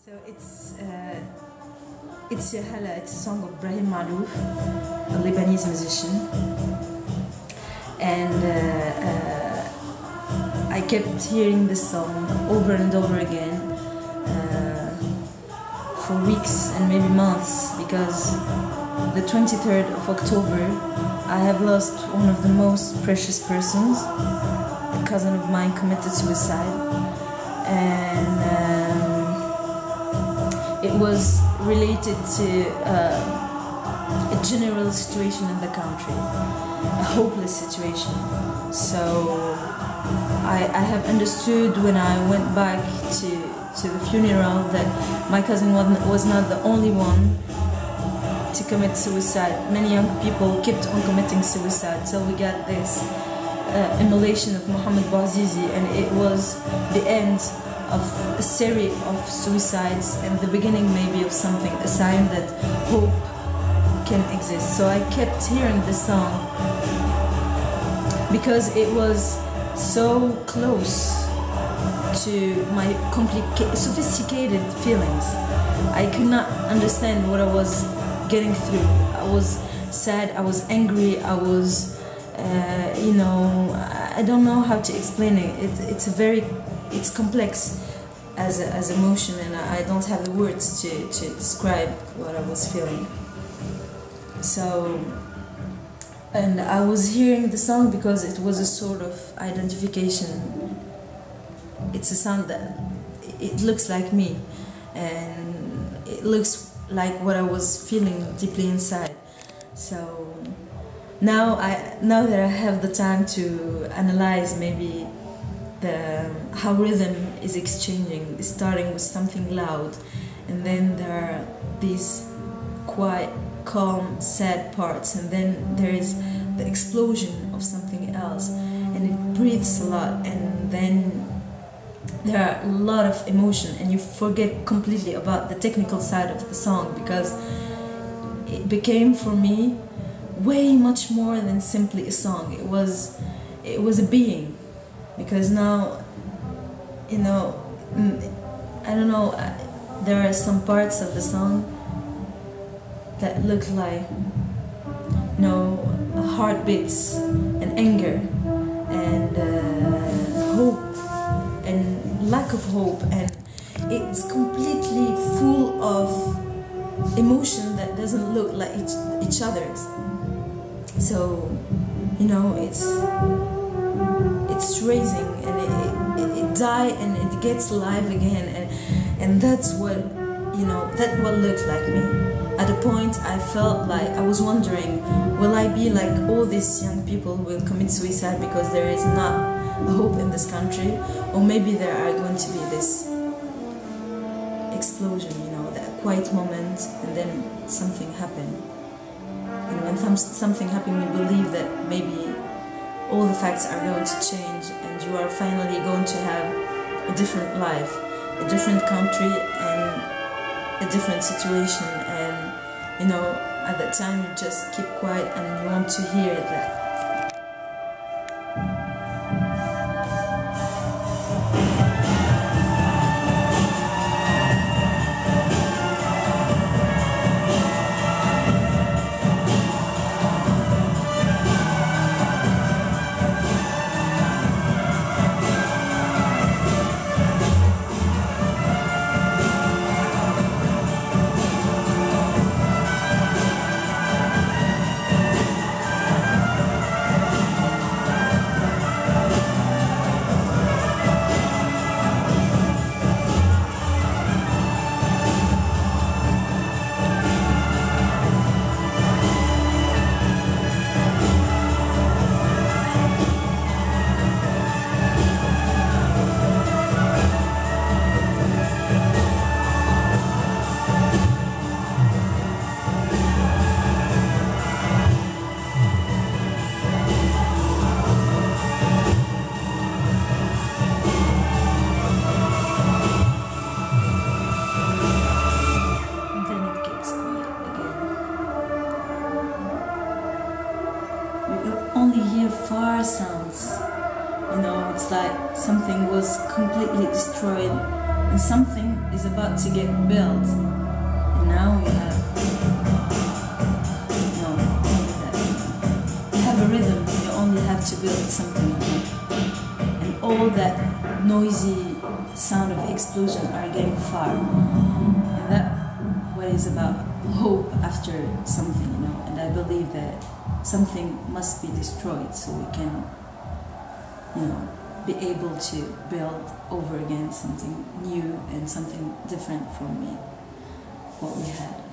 So it's a song of Ibrahim Maalouf, a Lebanese musician, and I kept hearing this song over and over again for weeks and maybe months, because the 23rd of October I have lost one of the most precious persons. A cousin of mine committed suicide, and it was related to a general situation in the country, a hopeless situation. So I have understood when I went back to the funeral that my cousin was not the only one to commit suicide. Many young people kept on committing suicide till we got this immolation of Muhammad Bouazizi, and it was the end of a series of suicides and the beginning maybe of something, a sign that hope can exist. So I kept hearing this song because it was so close to my sophisticated feelings. I could not understand what I was getting through. I was sad, I was angry, I was I don't know how to explain it. It's complex as emotion, and I don't have the words to describe what I was feeling. So, and I was hearing the song because it was a sort of identification. It's a sound that it looks like me, and it looks like what I was feeling deeply inside. So now that I have the time to analyze maybe how rhythm is exchanging, starting with something loud, and then there are these quiet, calm, sad parts, and then there is the explosion of something else, and it breathes a lot, and then there are a lot of emotion, and you forget completely about the technical side of the song, because it became for me way much more than simply a song. It was a being, because now, I don't know, there are some parts of the song that look like, heartbeats and anger and hope and lack of hope, and it's completely full of emotion that doesn't look like each other's. So, it's raising, and it dies and it gets alive again, and that's what looked like me. At a point I felt like I was wondering, will I be like all these young people who will commit suicide because there is not a hope in this country, or maybe there are going to be this explosion, that quiet moment, and then something happened. And when something happened, you believe that maybe all the facts are going to change, and you are finally going to have a different life, a different country, and a different situation. And at that time you just keep quiet and you want to hear that. Only hear far sounds. It's like something was completely destroyed and something is about to get built. And now we have a rhythm. You only have to build something, and all that noisy sound of explosion are getting far, and that what is about hope after something, and I believe that something must be destroyed so we can be able to build over again something new and something different from what we had.